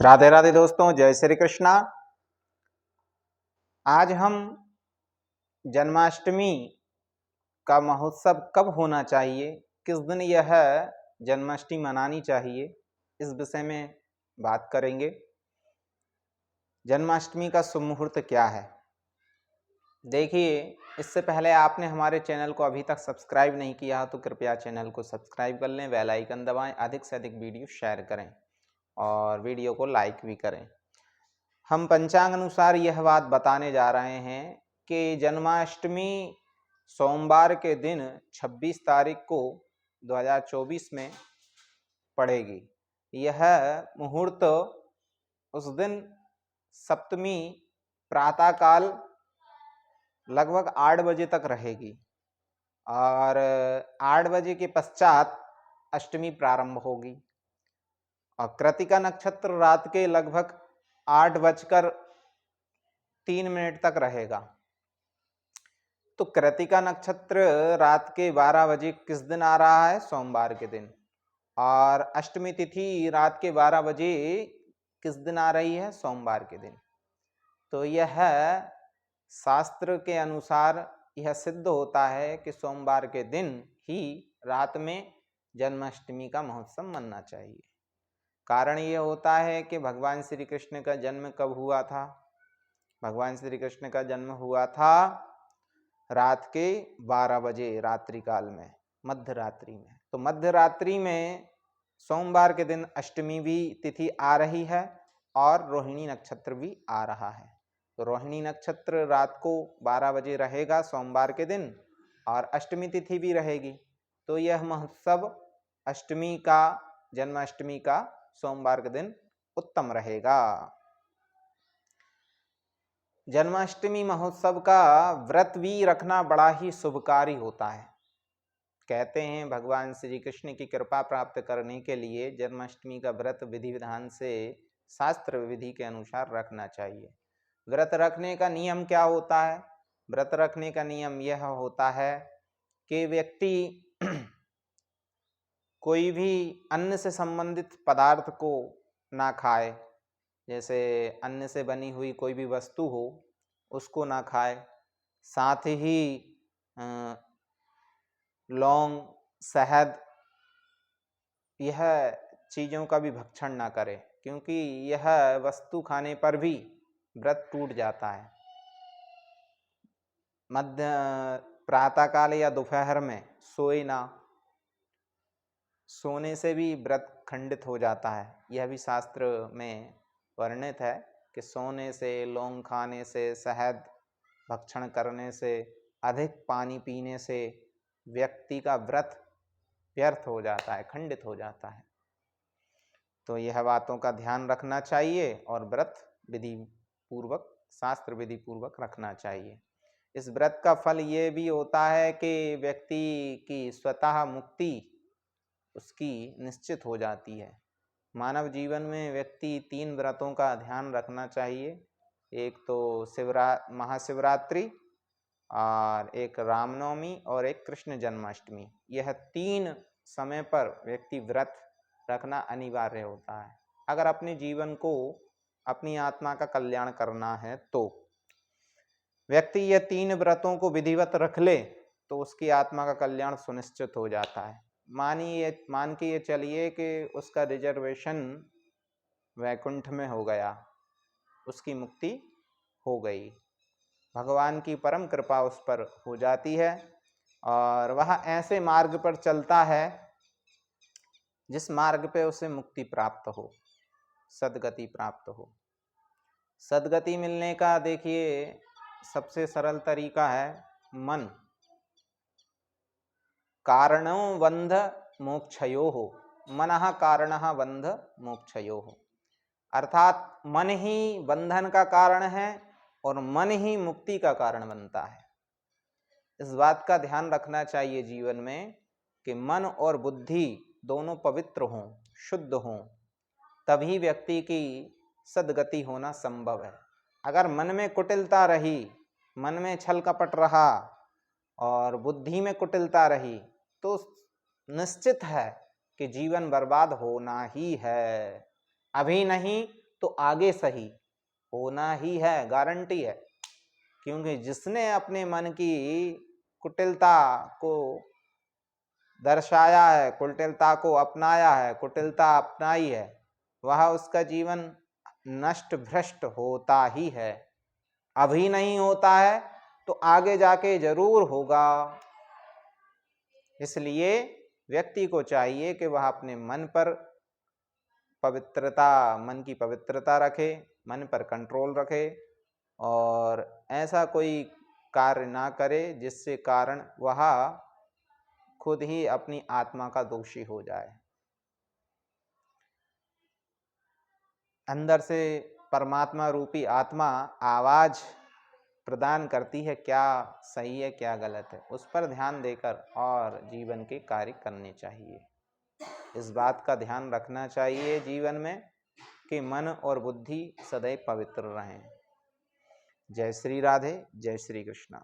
राधे राधे दोस्तों, जय श्री कृष्णा। आज हम जन्माष्टमी का महोत्सव कब होना चाहिए, किस दिन यह जन्माष्टमी मनानी चाहिए, इस विषय में बात करेंगे। जन्माष्टमी का शुभ मुहूर्त क्या है? देखिए, इससे पहले आपने हमारे चैनल को अभी तक सब्सक्राइब नहीं किया तो कृपया चैनल को सब्सक्राइब कर लें, बेल आइकन दबाएं, अधिक से अधिक वीडियो शेयर करें और वीडियो को लाइक भी करें। हम पंचांग अनुसार यह बात बताने जा रहे हैं कि जन्माष्टमी सोमवार के दिन 26 तारीख को 2024 में पड़ेगी। यह मुहूर्त उस दिन सप्तमी प्रातःकाल लगभग 8 बजे तक रहेगी और 8 बजे के पश्चात अष्टमी प्रारंभ होगी और कृतिका नक्षत्र रात के लगभग 8:03 तक रहेगा। तो कृतिका नक्षत्र रात के 12 बजे किस दिन आ रहा है? सोमवार के दिन। और अष्टमी तिथि रात के 12 बजे किस दिन आ रही है? सोमवार के दिन। तो यह शास्त्र के अनुसार यह सिद्ध होता है कि सोमवार के दिन ही रात में जन्माष्टमी का महोत्सव मनना चाहिए। कारण यह होता है कि भगवान श्री कृष्ण का जन्म कब हुआ था? भगवान श्री कृष्ण का जन्म हुआ था रात के 12 बजे रात्रि काल में, मध्य रात्रि में। तो मध्य रात्रि में सोमवार के दिन अष्टमी भी तिथि आ रही है और रोहिणी नक्षत्र भी आ रहा है। तो रोहिणी नक्षत्र रात को 12 बजे रहेगा सोमवार के दिन और अष्टमी तिथि भी रहेगी। तो यह महोत्सव अष्टमी का, जन्माष्टमी का सोमवार के दिन उत्तम रहेगा। जन्माष्टमी महोत्सव का व्रत भी रखना बड़ा ही शुभकारी होता है। कहते हैं भगवान श्री कृष्ण की कृपा प्राप्त करने के लिए जन्माष्टमी का व्रत विधि विधान से शास्त्र विधि के अनुसार रखना चाहिए। व्रत रखने का नियम क्या होता है? व्रत रखने का नियम यह होता है कि व्यक्ति कोई भी अन्न से संबंधित पदार्थ को ना खाए, जैसे अन्न से बनी हुई कोई भी वस्तु हो उसको ना खाए। साथ ही लौंग, शहद, यह चीज़ों का भी भक्षण ना करे, क्योंकि यह वस्तु खाने पर भी व्रत टूट जाता है। मध्य प्रातःकाल या दोपहर में सोए ना, सोने से भी व्रत खंडित हो जाता है। यह भी शास्त्र में वर्णित है कि सोने से, लौंग खाने से, शहद भक्षण करने से, अधिक पानी पीने से व्यक्ति का व्रत व्यर्थ हो जाता है, खंडित हो जाता है। तो यह बातों का ध्यान रखना चाहिए और व्रत विधि पूर्वक, शास्त्र विधि पूर्वक रखना चाहिए। इस व्रत का फल ये भी होता है कि व्यक्ति की स्वतः मुक्ति उसकी निश्चित हो जाती है। मानव जीवन में व्यक्ति 3 व्रतों का ध्यान रखना चाहिए। एक तो महाशिवरात्रि और एक रामनवमी और एक कृष्ण जन्माष्टमी। यह 3 समय पर व्यक्ति व्रत रखना अनिवार्य होता है अगर अपने जीवन को, अपनी आत्मा का कल्याण करना है। तो व्यक्ति ये 3 व्रतों को विधिवत रख ले तो उसकी आत्मा का कल्याण सुनिश्चित हो जाता है। मान के ये चलिए कि उसका रिजर्वेशन वैकुंठ में हो गया, उसकी मुक्ति हो गई, भगवान की परम कृपा उस पर हो जाती है और वह ऐसे मार्ग पर चलता है जिस मार्ग पे उसे मुक्ति प्राप्त हो, सद्गति प्राप्त हो। सद्गति मिलने का देखिए सबसे सरल तरीका है मन। कारणों बंध मोक्षयोः, मनः कारणः बंध मोक्षयोः। अर्थात मन ही बंधन का कारण है और मन ही मुक्ति का कारण बनता है। इस बात का ध्यान रखना चाहिए जीवन में कि मन और बुद्धि दोनों पवित्र हों, शुद्ध हों, तभी व्यक्ति की सद्गति होना संभव है। अगर मन में कुटिलता रही, मन में छल कपट रहा और बुद्धि में कुटिलता रही तो निश्चित है कि जीवन बर्बाद होना ही है। अभी नहीं तो आगे सही होना ही है, गारंटी है। क्योंकि जिसने अपने मन की कुटिलता को दर्शाया है, कुटिलता को अपनाया है, कुटिलता अपनाई है, वह उसका जीवन नष्ट भ्रष्ट होता ही है। अभी नहीं होता है तो आगे जाके जरूर होगा। इसलिए व्यक्ति को चाहिए कि वह अपने मन पर पवित्रता, मन की पवित्रता रखे, मन पर कंट्रोल रखे और ऐसा कोई कार्य ना करे जिससे कारण वह खुद ही अपनी आत्मा का दोषी हो जाए। अंदर से परमात्मा रूपी आत्मा आवाज प्रदान करती है क्या सही है क्या गलत है, उस पर ध्यान देकर और जीवन के कार्य करने चाहिए। इस बात का ध्यान रखना चाहिए जीवन में कि मन और बुद्धि सदैव पवित्र रहें। जय श्री राधे, जय श्री कृष्ण।